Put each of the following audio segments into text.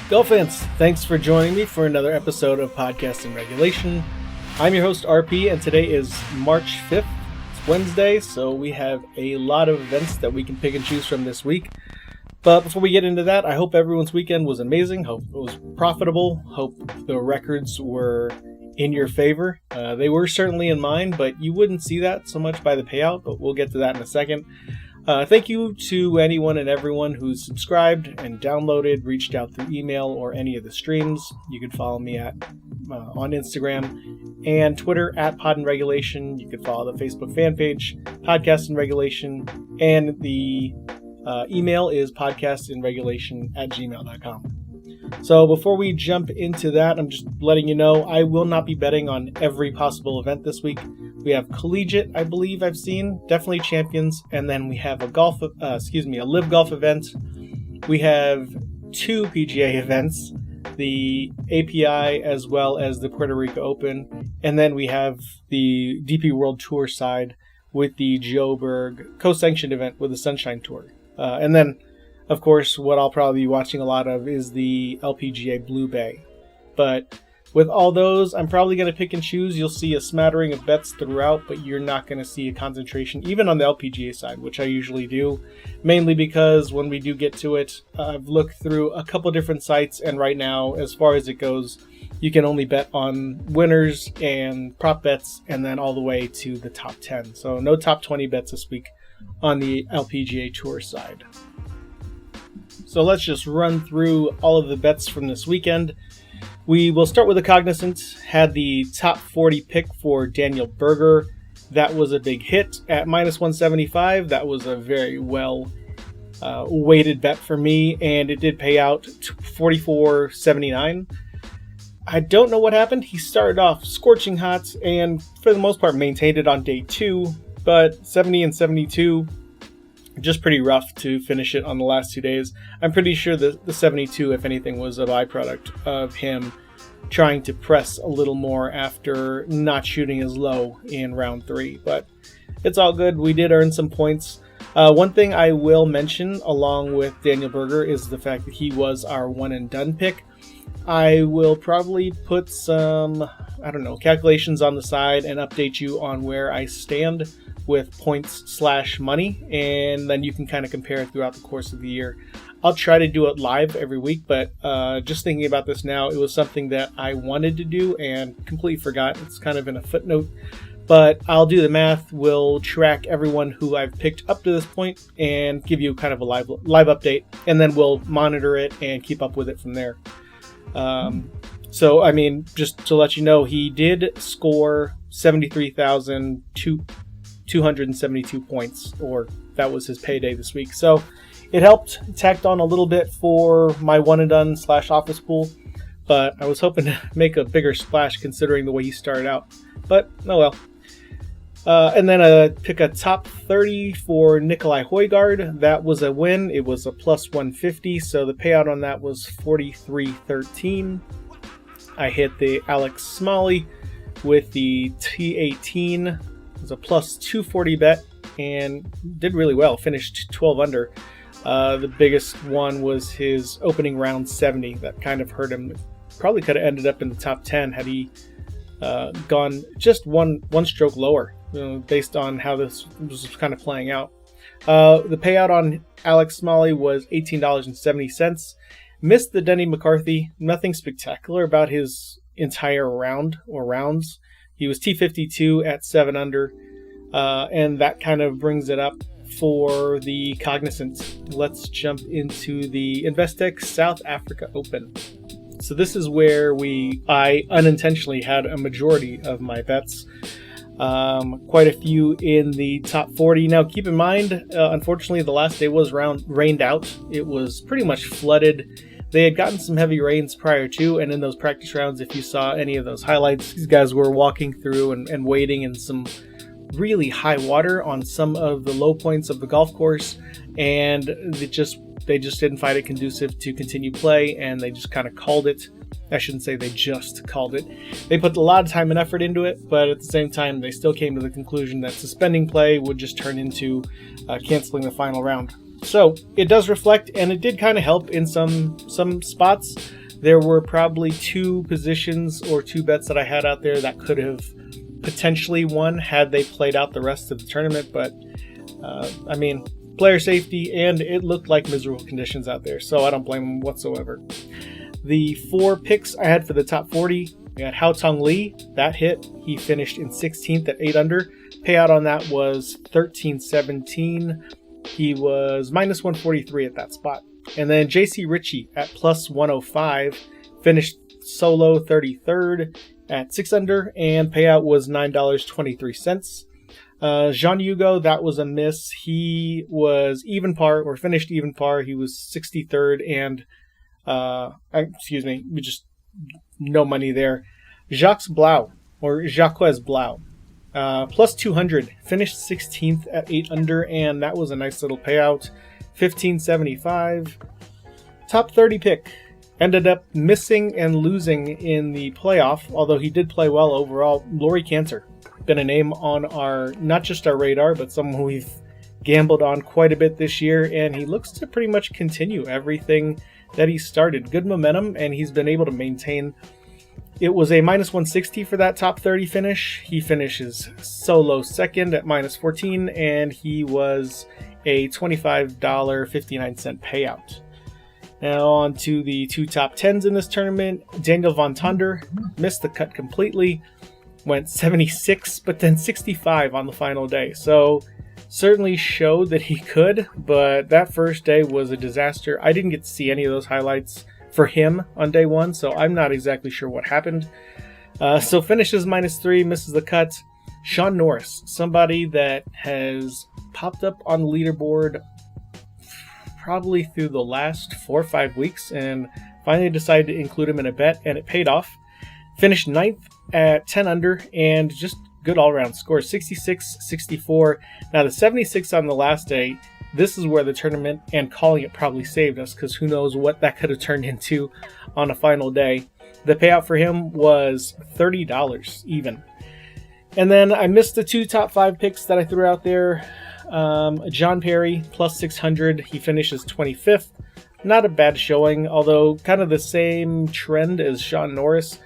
Golf fans, thanks for joining me for another episode of Podcast in Regulation. I'm your host, RP, and today is March 5th. It's Wednesday, so we have a lot of events that we can pick and choose from this week. But before we get into that, I hope everyone's weekend was amazing. Hope it was profitable. Hope the records were in your favor. They were certainly in mine, but you wouldn't see that so much by the payout, but we'll get to that in a second. Thank you to anyone and everyone who's subscribed and downloaded, reached out through email or any of the streams. You can follow me on Instagram and Twitter at Pod in Regulation. You can follow the Facebook fan page, Podcast in Regulation, and the email is podcastinregulation@gmail.com. So before we jump into that, I'm just letting you know I will not be betting on every possible event this week. We have collegiate, I believe I've seen, definitely champions, and then we have a live golf event. We have two PGA events, the API as well as the Puerto Rico Open, and then we have the DP World Tour side with the Joburg co-sanctioned event with the Sunshine Tour. And then, of course, what I'll probably be watching a lot of is the LPGA Blue Bay. But with all those, I'm probably going to pick and choose. You'll see a smattering of bets throughout, but you're not going to see a concentration, even on the LPGA side, which I usually do, mainly because when we do get to it, I've looked through a couple different sites, and right now, as far as it goes, you can only bet on winners and prop bets, and then all the way to the top 10. So no top 20 bets this week on the LPGA Tour side. So let's just run through all of the bets from this weekend. We will start with the Cognizant. Had the top 40 pick for Daniel Berger. That was a big hit at minus 175. That was a very well weighted bet for me, and it did pay out 44.79. I don't know what happened. He started off scorching hot and for the most part maintained it on day 2, but 70 and 72, just pretty rough to finish it on the last 2 days. I'm pretty sure the 72, if anything, was a byproduct of him trying to press a little more after not shooting as low in round 3. But it's all good. We did earn some points. One thing I will mention along with Daniel Berger is the fact that he was our one and done pick. I will probably put some, calculations on the side and update you on where I stand with points/money, and then you can kind of compare it throughout the course of the year. I'll try to do it live every week, but just thinking about this now, it was something that I wanted to do and completely forgot. It's kind of in a footnote, but I'll do the math. We'll track everyone who I've picked up to this point and give you kind of a live update, and then we'll monitor it and keep up with it from there. Just to let you know, he did score 73,272 points, or that was his payday this week. So it helped, tacked on a little bit for my one and done /office pool, but I was hoping to make a bigger splash considering the way he started out. But oh well. And then pick a top 30 for Nicolai Højgaard. That was a win. It was a plus 150, so the payout on that was 43.13. I hit the Alex Smalley with the T18. It was a plus 240 bet and did really well. Finished 12 under. The biggest one was his opening round 70. That kind of hurt him. Probably could have ended up in the top 10 had he gone just one stroke lower, based on how this was kind of playing out. The payout on Alex Smalley was $18.70. Missed the Denny McCarthy. Nothing spectacular about his entire round or rounds. He was T52 at 7 under, and that kind of brings it up for the Cognizant. Let's jump into the Investec South Africa Open. So this is where I unintentionally had a majority of my bets. Quite a few in the top 40. Now keep in mind, unfortunately the last day was rained out. It was pretty much flooded. They had gotten some heavy rains prior to, and in those practice rounds, if you saw any of those highlights, these guys were walking through and wading in some really high water on some of the low points of the golf course, and they just didn't find it conducive to continue play, and they just kind of called it. I shouldn't say they just called it. They put a lot of time and effort into it, but at the same time, they still came to the conclusion that suspending play would just turn into canceling the final round. So it does reflect, and it did kind of help in some spots. There were probably 2 positions or 2 bets that I had out there that could have potentially won had they played out the rest of the tournament, but I mean, player safety, and it looked like miserable conditions out there, so I don't blame them whatsoever. The 4 picks I had for the top 40, we had Hao Tong Lee. That hit. He finished in 16th at 8 under. Payout on that was 13.17. He was minus 143 at that spot. And then JC Ritchie at plus 105 finished solo 33rd at 6 under, and payout was $9.23. Jean Hugo, that was a miss. He was even par, or finished even par. He was 63rd, and we just no money there. Jacques Blau, or Jacques Blau, plus 200, finished 16th at 8 under, and that was a nice little payout, $15.75. Top 30 pick ended up missing and losing in the playoff, although he did play well overall. Laurie Cantor, been a name on our, not just our radar, but someone we've gambled on quite a bit this year, and he looks to pretty much continue everything that he started. Good momentum, and he's been able to maintain. It was a minus 160 for that top 30 finish. He finishes solo second at minus 14, and he was a $25.59 payout. Now on to the 2 top 10s in this tournament. Daniel Von Tonder missed the cut completely, went 76, but then 65 on the final day. So certainly showed that he could, but that first day was a disaster. I didn't get to see any of those highlights for him on day 1, so I'm not exactly sure what happened. So finishes minus 3, misses the cut. Sean Norris, somebody that has popped up on the leaderboard probably through the last 4 or 5 weeks, and finally decided to include him in a bet, and it paid off. Finished 9th at 10 under, and just good all-around score, 66, 64. Now the 76 on the last day, this is where the tournament and calling it probably saved us, because who knows what that could have turned into on a final day. The payout for him was $30 even. And then I missed the 2 top 5 picks that I threw out there. John Perry, plus 600. He finishes 25th. Not a bad showing, although kind of the same trend as Sean Norris.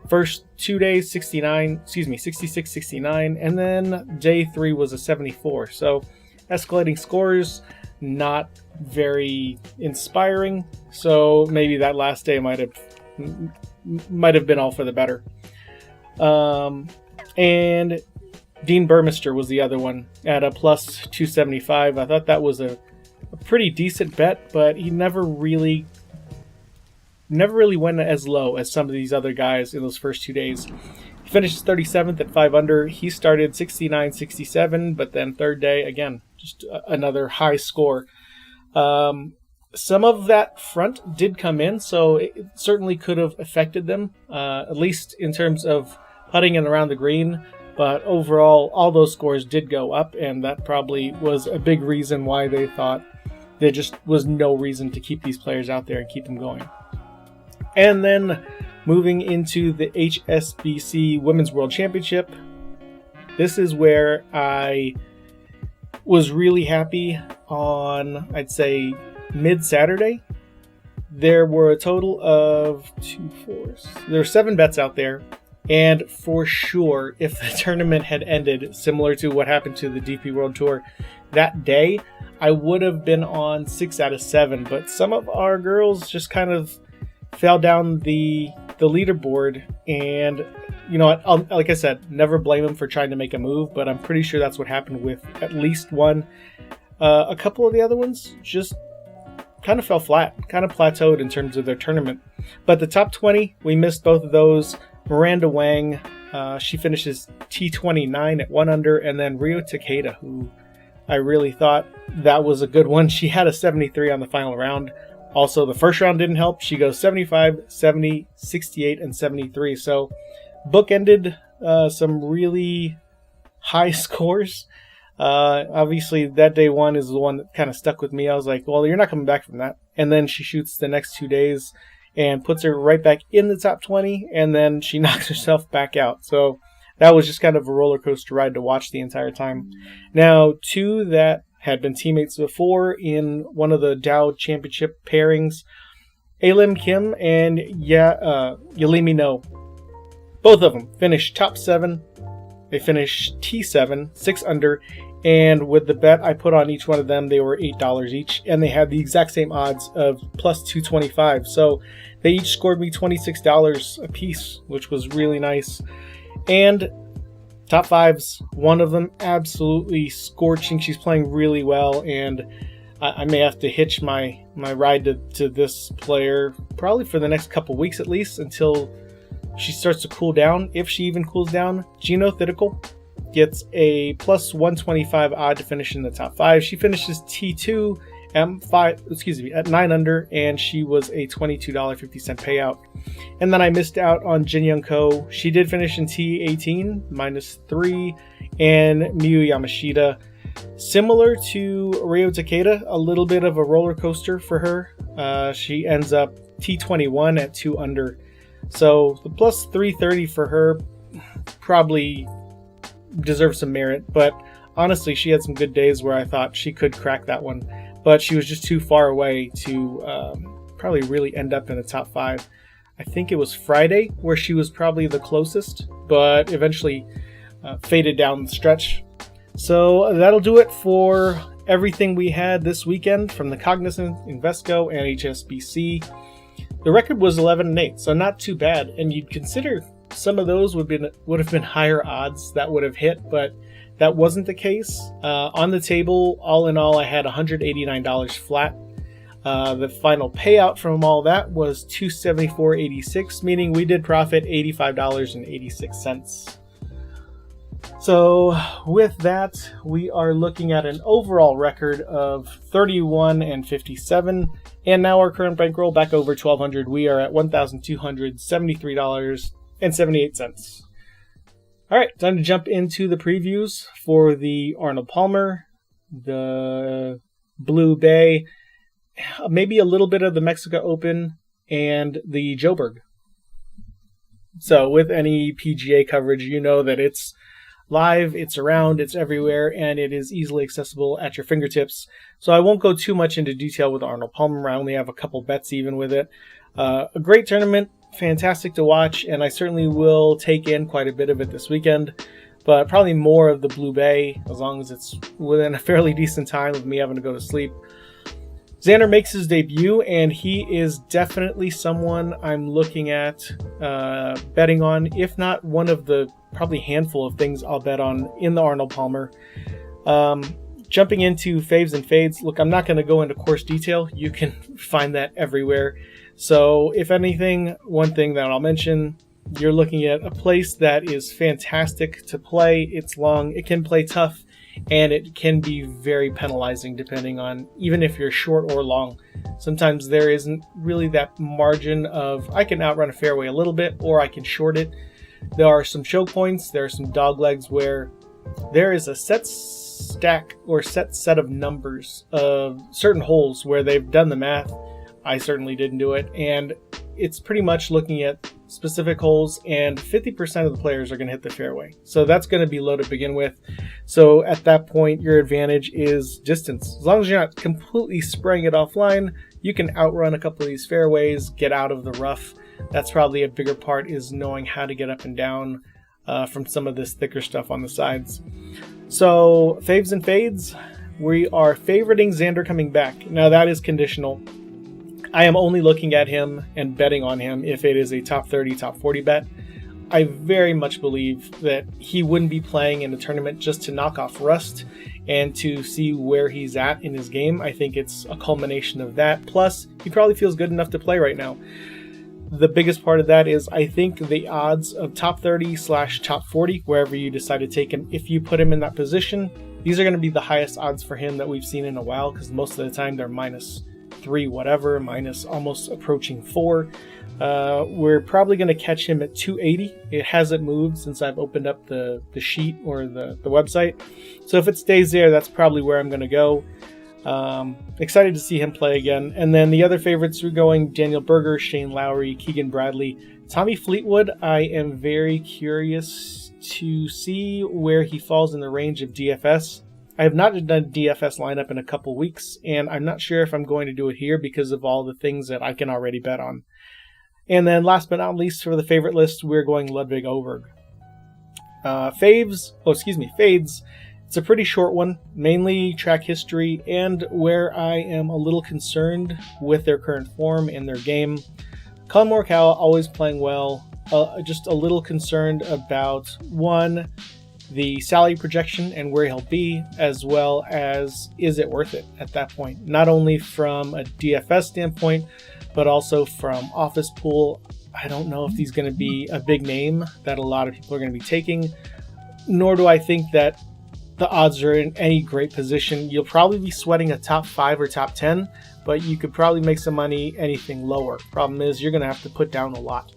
First 2 days, 66, 69, and then day 3 was a 74. So escalating scores, not very inspiring. So maybe that last day might have been all for the better. And Dean Burmester was the other one at a plus 275. I thought that was a pretty decent bet, but he never really went as low as some of these other guys in those first 2 days. He finishes 37th at 5 under. He started 69, 67, but then third day, again, just another high score. Some of that front did come in, so it certainly could have affected them, at least in terms of putting in around the green. But overall, all those scores did go up, and that probably was a big reason why they thought there just was no reason to keep these players out there and keep them going. And then moving into the HSBC Women's World Championship, this is where I was really happy on, I'd say, mid-Saturday. There were a total of there were 7 bets out there. And for sure, if the tournament had ended similar to what happened to the DP World Tour that day, I would have been on 6 out of 7. But some of our girls just kind of fell down the leaderboard. And, you know, like I said, never blame them for trying to make a move. But I'm pretty sure that's what happened with at least one. A couple of the other ones just kind of fell flat, kind of plateaued in terms of their tournament. But the top 20, we missed both of those. Miranda Wang, she finishes T29 at 1 under, and then Rio Takeda, who I really thought that was a good one. She had a 73 on the final round. Also, the first round didn't help. She goes 75, 70, 68, and 73. So, bookended some really high scores. Obviously, that day 1 is the one that kind of stuck with me. I was like, well, you're not coming back from that. And then she shoots the next 2 days and puts her right back in the top 20, and then she knocks herself back out. So that was just kind of a roller coaster ride to watch the entire time. Now, 2 that had been teammates before in one of the Dow Championship pairings. Alim Kim and Yalimi No. Both of them finished top 7. They finished T7, 6 under, and with the bet I put on each one of them, they were $8 each, and they had the exact same odds of plus 225. So they each scored me $26 a piece, which was really nice. And top 5s, one of them absolutely scorching. She's playing really well, and I may have to hitch my ride to this player probably for the next couple weeks at least, until she starts to cool down, if she even cools down. Gino Thitical gets a plus 125 odd to finish in the top 5. She finishes T2 at 9 under, and she was a $22.50 payout. And then I missed out on Jin Young Ko. She did finish in T18, -3, and Miyu Yamashita. Similar to Ryo Takeda, a little bit of a roller coaster for her. She ends up T21 at 2 under. So the plus 330 for her probably deserves some merit, but honestly, she had some good days where I thought she could crack that one, but she was just too far away to probably really end up in the top 5. I think it was Friday where she was probably the closest, but eventually faded down the stretch. So that'll do it for everything we had this weekend from the Cognizant, Invesco, and HSBC. The record was 11-8, so not too bad, and you'd consider some of those would have been higher odds that would have hit, but that wasn't the case. On the table, all in all, I had $189 flat. The final payout from all that was $274.86, meaning we did profit $85.86. So with that, we are looking at an overall record of 31-57. And now our current bankroll back over $1,200. We are at $1,273.78. All right, time to jump into the previews for the Arnold Palmer, the Blue Bay, maybe a little bit of the Mexico Open, and the Joburg. So with any PGA coverage, you know that it's live, it's around, it's everywhere, and it is easily accessible at your fingertips. So I won't go too much into detail with Arnold Palmer. I only have a couple bets even with it. A great tournament, fantastic to watch, and I certainly will take in quite a bit of it this weekend, but probably more of the Blue Bay, as long as it's within a fairly decent time of me having to go to sleep. Xander makes his debut, and he is definitely someone I'm looking at betting on, if not one of the probably handful of things I'll bet on in the Arnold Palmer. Jumping into faves and fades, look, I'm not going to go into course detail. You can find that everywhere. So if anything, one thing that I'll mention, you're looking at a place that is fantastic to play. It's long, it can play tough, and it can be very penalizing depending on even if you're short or long. Sometimes there isn't really that margin of I can outrun a fairway a little bit or I can short it. There are some choke points, there are some dog legs where there is a set stack or set of numbers of certain holes where they've done the math. I certainly didn't do it, and it's pretty much looking at specific holes, and 50% of the players are going to hit the fairway. So that's going to be low to begin with. So at that point, your advantage is distance. As long as you're not completely spraying it offline, you can outrun a couple of these fairways, get out of the rough. That's probably a bigger part, is knowing how to get up and down from some of this thicker stuff on the sides. So faves and fades, we are favoriting Xander coming back. Now that is conditional. I am only looking at him and betting on him if it is a top 30, top 40 bet. I very much believe that he wouldn't be playing in a tournament just to knock off rust and to see where he's at in his game. I think it's a culmination of that. Plus, he probably feels good enough to play right now. The biggest part of that is I think the odds of top 30/top 40, wherever you decide to take him, if you put him in that position, these are going to be the highest odds for him that we've seen in a while, because most of the time they're -3 whatever, minus almost approaching 4. We're probably going to catch him at 280. It hasn't moved since I've opened up the sheet or the website. So if it stays there, that's probably where I'm going to go. Excited to see him play again. And then the other favorites are going Daniel Berger, Shane Lowry, Keegan Bradley. Tommy Fleetwood, I am very curious to see where he falls in the range of DFS. I have not done a DFS lineup in a couple weeks, and I'm not sure if I'm going to do it here because of all the things that I can already bet on. And then last but not least, for the favorite list, we're going Ludwig Åberg. Fades. It's a pretty short one, mainly track history and where I am a little concerned with their current form and their game. Collin Morikawa always playing well, just a little concerned about, one, the salary projection and where he'll be, as well as is it worth it at that point? Not only from a DFS standpoint, but also from office pool. I don't know if he's going to be a big name that a lot of people are going to be taking, nor do I think that the odds are in any great position. You'll probably be sweating a top 5 or top 10, but you could probably make some money anything lower. Problem is, you're going to have to put down a lot.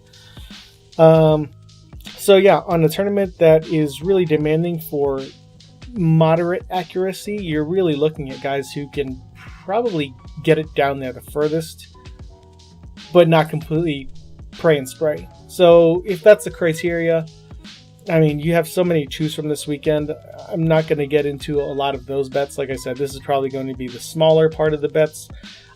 So yeah, on a tournament that is really demanding for moderate accuracy, you're really looking at guys who can probably get it down there the furthest, but not completely pray and spray. So if that's the criteria, I mean, you have so many to choose from this weekend. I'm not going to get into a lot of those bets. Like I said, this is probably going to be the smaller part of the bets.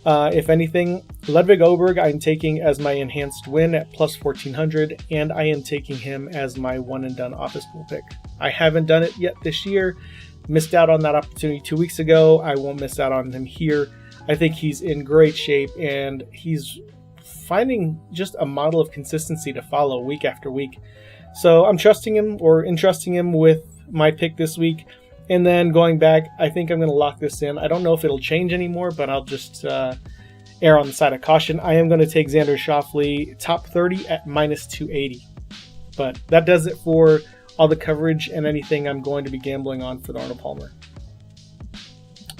If anything, Ludwig Åberg I'm taking as my enhanced win at plus 1400, and I am taking him as my one and done office pool pick. I haven't done it yet this year. Missed out on that opportunity 2 weeks ago. I won't miss out on him here. I think he's in great shape, and he's finding just a model of consistency to follow week after week. So I'm trusting him, or entrusting him with my pick this week. And then going back, I think I'm going to lock this in. I don't know if it'll change anymore, but I'll just err on the side of caution. I am going to take Xander Schauffele top 30 at minus 280. But that does it for all the coverage and anything I'm going to be gambling on for the Arnold Palmer.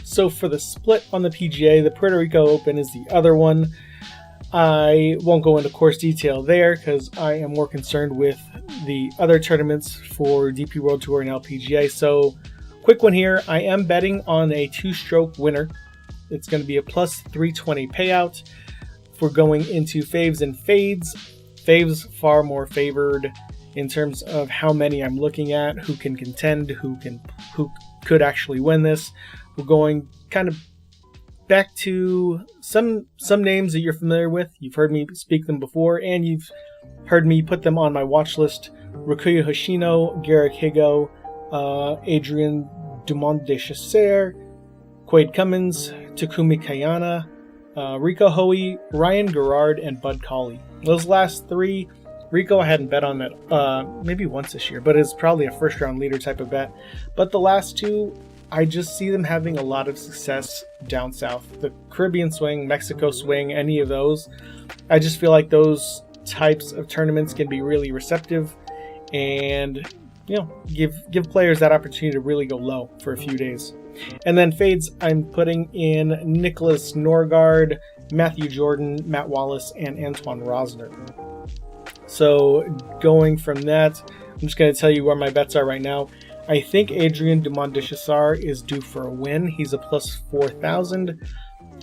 So for the split on the PGA, the Puerto Rico Open is the other one. I won't go into course detail there because I am more concerned with the other tournaments for DP World Tour and LPGA. So quick one here. I am betting on a 2-stroke winner. It's going to be a plus 320 payout. If we're going into faves and fades, faves far more favored in terms of how many I'm looking at, who can contend, who could actually win this. We're going kind of back to some names that you're familiar with. You've heard me speak them before, and you've heard me put them on my watch list. Rikuya Hoshino, Garrick Higo, Adrian Dumont de Chasser, Quade Cummins, Takumi Kayana, Rico Hoey, Ryan Gerard, and Bud Cauley. Those last three, Rico I hadn't bet on that maybe once this year, but it's probably a first round leader type of bet. But the last two, I just see them having a lot of success down south. The Caribbean swing, Mexico swing, any of those. I just feel like those types of tournaments can be really receptive and, you know, give players that opportunity to really go low for a few days. And then fades, I'm putting in Nicholas Norgard, Matthew Jordan, Matt Wallace, and Antoine Rosner. So going from that, I'm just going to tell you where my bets are right now. I think Adrian Dumont de Chasser is due for a win. He's a plus 4,000.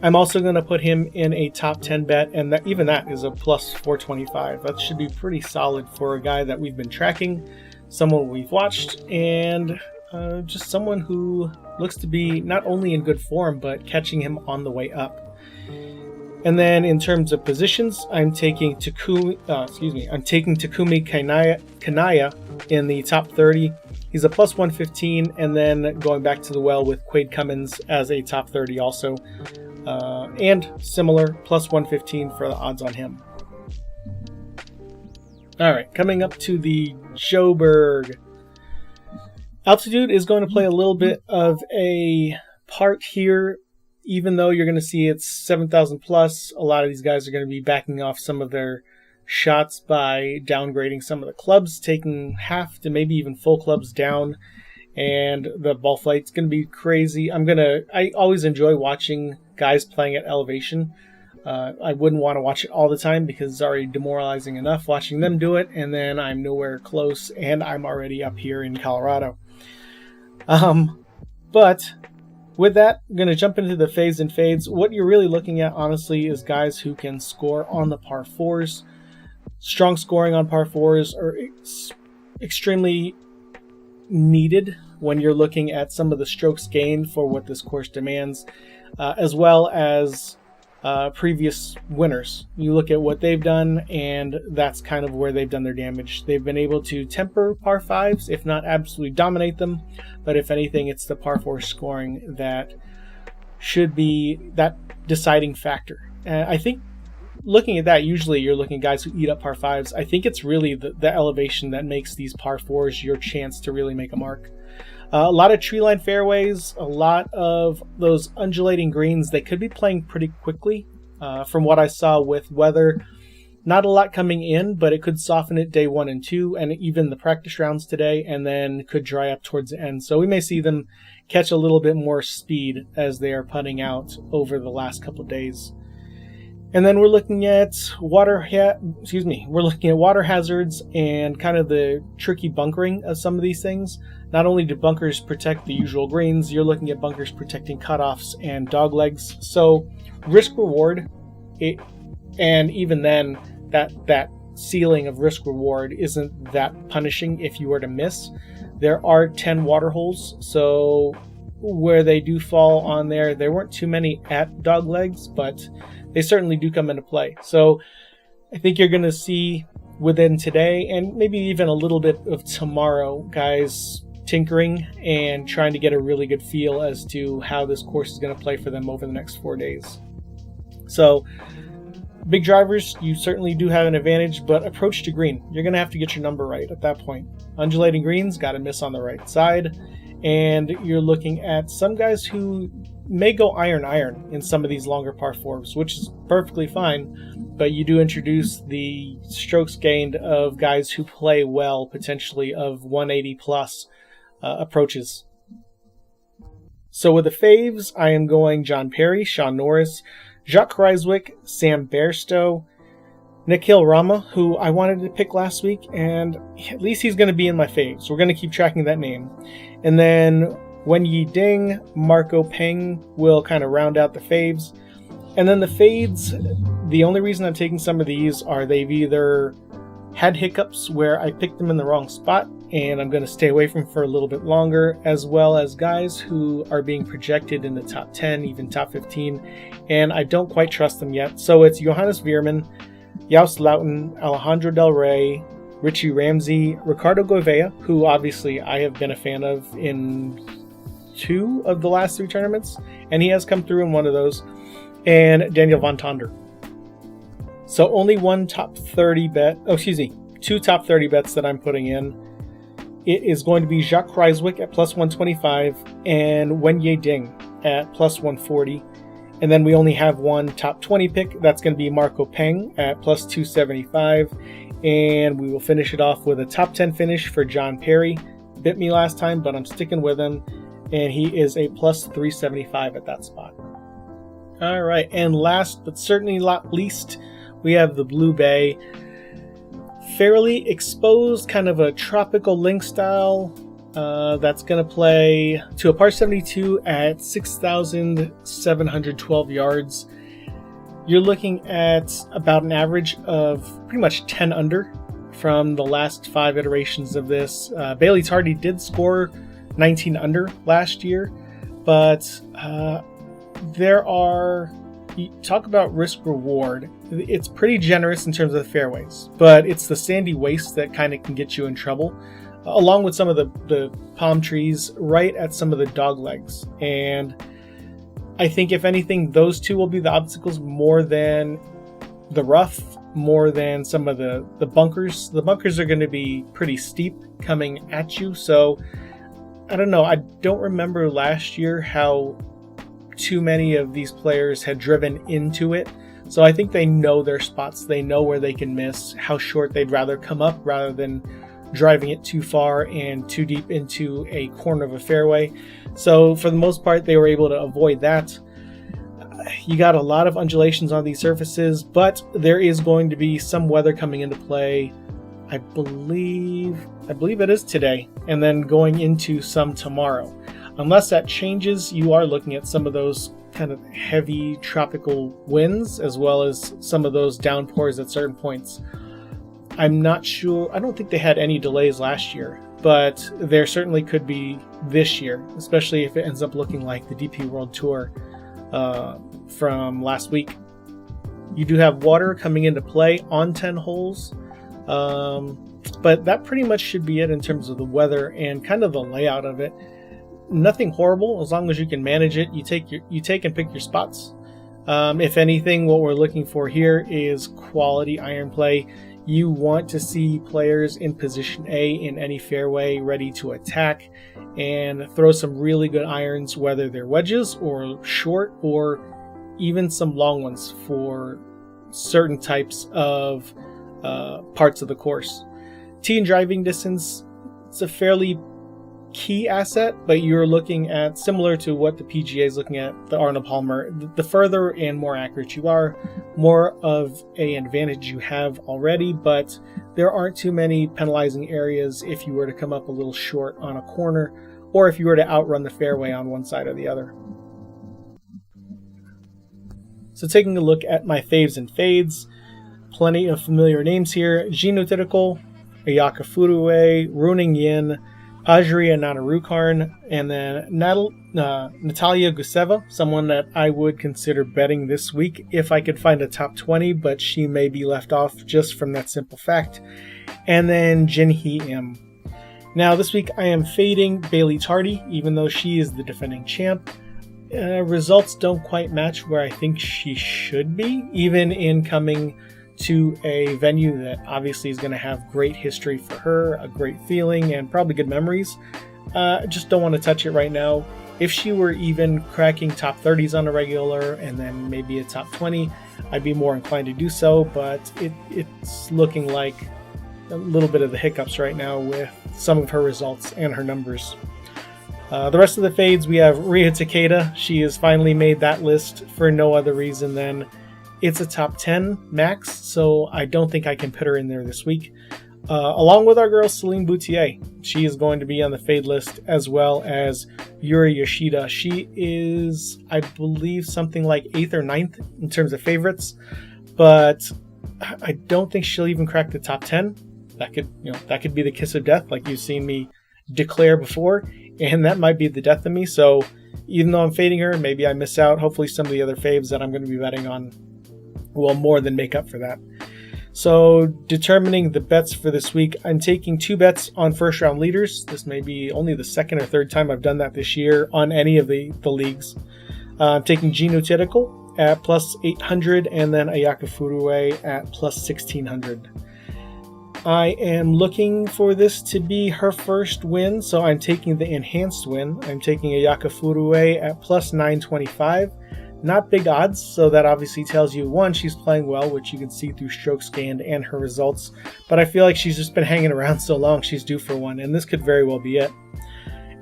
I'm also going to put him in a top 10 bet, and even that is a plus 425. That should be pretty solid for a guy that we've been tracking, someone we've watched, and just someone who looks to be not only in good form, but catching him on the way up. And then in terms of positions, I'm taking Takumi Kanaya in the top 30. He's a plus 115, and then going back to the well with Quade Cummins as a top 30 also. And similar, plus 115 for the odds on him. All right, coming up to the Joburg. Altitude is going to play a little bit of a part here, even though you're going to see it's 7,000 plus. A lot of these guys are going to be backing off some of their shots by downgrading some of the clubs, taking half to maybe even full clubs down, and the ball flight's going to be crazy. I always enjoy watching guys playing at elevation. I wouldn't want to watch it all the time because it's already demoralizing enough watching them do it, and then I'm nowhere close, and I'm already up here in Colorado. But with that, I'm going to jump into the faves and fades. What you're really looking at, honestly, is guys who can score on the par fours. Strong scoring on par fours are extremely needed when you're looking at some of the strokes gained for what this course demands, as well as previous winners. You look at what they've done, and that's kind of where they've done their damage. They've been able to temper par 5s, if not absolutely dominate them, but if anything, it's the par 4 scoring that should be that deciding factor. And I think looking at that, usually you're looking at guys who eat up par 5s. I think it's really the elevation that makes these par 4s your chance to really make a mark. A lot of tree line fairways, a lot of those undulating greens. They could be playing pretty quickly from what I saw with weather. Not a lot coming in, but it could soften it day 1 and 2, and even the practice rounds today, and then could dry up towards the end. So we may see them catch a little bit more speed as they are putting out over the last couple of days. And then we're looking at water hazards and kind of the tricky bunkering of some of these things. Not only do bunkers protect the usual greens, you're looking at bunkers protecting cutoffs and dog legs. So risk reward, and even then that ceiling of risk reward isn't that punishing if you were to miss. There are 10 water holes, so where they do fall on there weren't too many at dog legs, but they certainly do come into play. So I think you're going to see within today and maybe even a little bit of tomorrow, guys tinkering and trying to get a really good feel as to how this course is going to play for them over the next 4 days. So big drivers, you certainly do have an advantage, but approach to green, you're going to have to get your number right at that point. Undulating greens, got to miss on the right side. And you're looking at some guys who may go iron in some of these longer par 4s, which is perfectly fine, but you do introduce the strokes gained of guys who play well, potentially of 180 plus approaches. So with the faves, I am going John Perry, Sean Norris, Jacques Kreiswick, Sam Bairstow, Nikhil Rama, who I wanted to pick last week, and at least he's going to be in my faves. We're going to keep tracking that name. And then Wenyi Ding, Marco Peng will kind of round out the faves. And then the fades, the only reason I'm taking some of these are they've either had hiccups where I picked them in the wrong spot, and I'm going to stay away from for a little bit longer, as well as guys who are being projected in the top 10, even top 15, and I don't quite trust them yet. So it's Johannes Veerman, Joost Luiten, Alejandro Del Rey, Richie Ramsey, Ricardo Gouveia, who obviously I have been a fan of in 2 of the last 3 tournaments, and he has come through in one of those, and Daniel Van Tonder. So only 2 top 30 bets that I'm putting in. It is going to be Jacques Kreiswick at plus 125 and Wenyi Ding at plus 140. And then we only have 1 top 20 pick. That's going to be Marco Peng at plus 275. And we will finish it off with a top 10 finish for John Perry. Bit me last time, but I'm sticking with him. And he is a plus 375 at that spot. All right. And last but certainly not least, we have the Blue Bay. Fairly exposed, kind of a tropical link style. That's going to play to a par 72 at 6,712 yards. You're looking at about an average of pretty much 10 under from the last 5 iterations of this. Bailey Tardy did score 19 under last year, but there are... You talk about risk reward. It's pretty generous in terms of the fairways, but it's the sandy waste that kind of can get you in trouble, along with some of the palm trees right at some of the dog legs. And I think if anything, those 2 will be the obstacles more than the rough, more than some of the bunkers. The bunkers are going to be pretty steep coming at you. So I don't know. I don't remember last year how too many of these players had driven into it. So I think they know their spots. They know where they can miss, how short they'd rather come up rather than driving it too far and too deep into a corner of a fairway. So for the most part, they were able to avoid that. You got a lot of undulations on these surfaces, but there is going to be some weather coming into play. I believe it is today, and then going into some tomorrow. Unless that changes, you are looking at some of those kind of heavy tropical winds, as well as some of those downpours at certain points. I'm not sure. I don't think they had any delays last year, but there certainly could be this year, especially if it ends up looking like the DP World Tour from last week. You do have water coming into play on 10 holes, but that pretty much should be it in terms of the weather and kind of the layout of it. Nothing horrible as long as you can manage it. You take and pick your spots. If anything, what we're looking for here is quality iron play. You want to see players in position A in any fairway ready to attack and throw some really good irons, whether they're wedges or short or even some long ones for certain types of parts of the course. Tee and driving distance, it's a fairly key asset, but you're looking at, similar to what the PGA is looking at, the Arnold Palmer, the further and more accurate you are, more of an advantage you have already, but there aren't too many penalizing areas if you were to come up a little short on a corner or if you were to outrun the fairway on one side or the other. So taking a look at my faves and fades, plenty of familiar names here. Gino Tirikol, Ayaka Furue, Runing Yin, Ajria Nanarukarn, and then Natalia Guseva, someone that I would consider betting this week if I could find a top 20, but she may be left off just from that simple fact. And then Jinhee Im. Now this week I am fading Bailey Tardy, even though she is the defending champ. Results don't quite match where I think she should be, even in coming to a venue that obviously is going to have great history for her, a great feeling, and probably good memories. Just don't want to touch it right now. If she were even cracking top 30s on a regular and then maybe a top 20, I'd be more inclined to do so, but it's looking like a little bit of the hiccups right now with some of her results and her numbers. The rest of the fades, we have Ria Takeda. She has finally made that list for no other reason than it's a top 10 max, so I don't think I can put her in there this week. Along with our girl Celine Boutier. She is going to be on the fade list, as well as Yuri Yoshida. She is, I believe, something like 8th or 9th in terms of favorites, but I don't think she'll even crack the top 10. That could be the kiss of death, like you've seen me declare before, and that might be the death of me. So even though I'm fading her, maybe I miss out. Hopefully some of the other faves that I'm going to be betting on will more than make up for that. So determining the bets for this week, I'm taking 2 bets on first round leaders. This may be only the second or third time I've done that this year on any of the leagues. I'm taking Gino Tirikol at plus 800 and then Ayaka Furue at plus 1600. I am looking for this to be her first win, so I'm taking the enhanced win. I'm taking Ayaka Furue at plus 925. Not big odds, so that obviously tells you, one, she's playing well, which you can see through Strokes Gained and her results, but I feel like she's just been hanging around so long, she's due for one, and this could very well be it.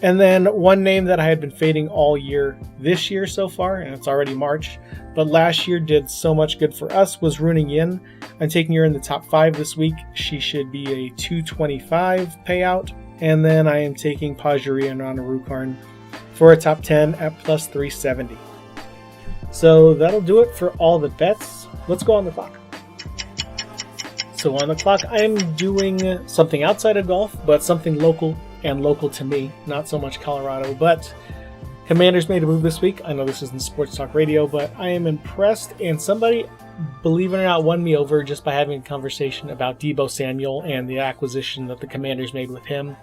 And then one name that I had been fading all year this year so far, and it's already March, but last year did so much good for us, was Runing Yin. I'm taking her in the top 5 this week. She should be a 225 payout. And then I am taking Pajuria Nanarukarn for a top 10 at plus 370. So that'll do it for all the bets. Let's go on the clock. So on the clock, I'm doing something outside of golf, but something local and local to me. Not so much Colorado, but Commanders made a move this week. I know this isn't Sports Talk Radio, but I am impressed, and somebody, believe it or not, won me over just by having a conversation about Deebo Samuel and the acquisition that the Commanders made with him.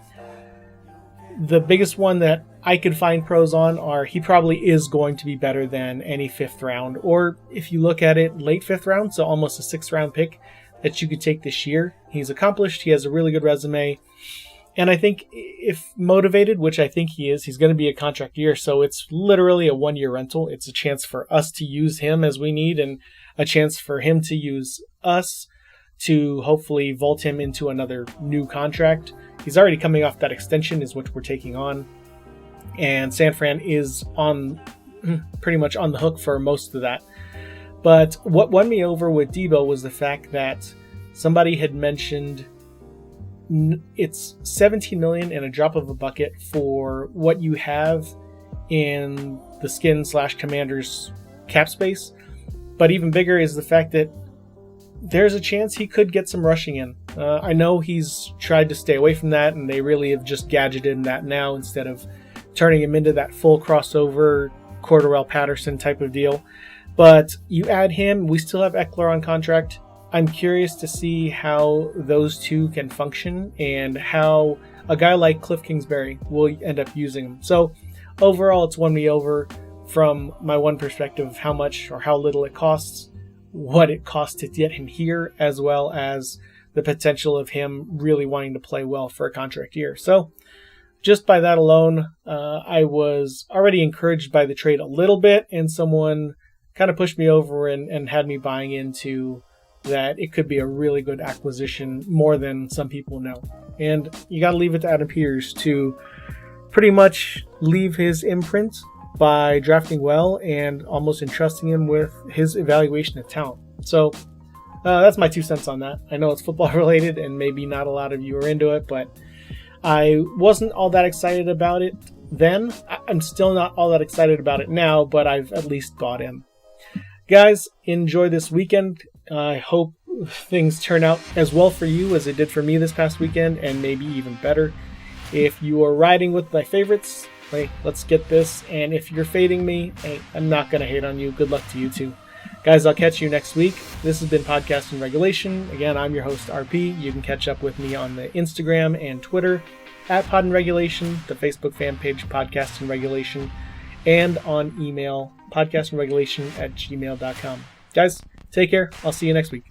The biggest one that I could find pros on are he probably is going to be better than any 5th round, or if you look at it, late 5th round, so almost a 6th round pick that you could take this year. He's accomplished, he has a really good resume, and I think if motivated, which I think he is, he's going to be a contract year, so it's literally a 1-year rental. It's a chance for us to use him as we need, and a chance for him to use us to hopefully vault him into another new contract. He's already coming off that extension, is what we're taking on. And San Fran is on pretty much on the hook for most of that. But what won me over with Deebo was the fact that somebody had mentioned it's $17 million and a drop of a bucket for what you have in the Skin/Commanders cap space. But even bigger is the fact that there's a chance he could get some rushing in. I know he's tried to stay away from that, and they really have just gadgeted that now instead of turning him into that full crossover Cordarrelle Patterson type of deal. But you add him, we still have Eckler on contract. I'm curious to see how those two can function and how a guy like Cliff Kingsbury will end up using them. So overall, it's won me over from my one perspective of how much or how little it costs, what it costs to get him here, as well as the potential of him really wanting to play well for a contract year. So just by that alone, I was already encouraged by the trade a little bit, and someone kind of pushed me over and had me buying into that it could be a really good acquisition, more than some people know. And you got to leave it to Adam Peters to pretty much leave his imprint by drafting well and almost entrusting him with his evaluation of talent. So that's my 2 cents on that. I know it's football related and maybe not a lot of you are into it, but I wasn't all that excited about it then. I'm still not all that excited about it now, but I've at least bought in. Guys, enjoy this weekend. I hope things turn out as well for you as it did for me this past weekend, and maybe even better. If you are riding with my favorites, hey, let's get this. And if you're fading me, hey, I'm not going to hate on you. Good luck to you too. Guys, I'll catch you next week. This has been Podcast in Regulation. Again, I'm your host, RP. You can catch up with me on the Instagram and Twitter at Pod in Regulation, the Facebook fan page Podcast in Regulation, and on email, podcastinregulation@gmail.com. Guys, take care. I'll see you next week.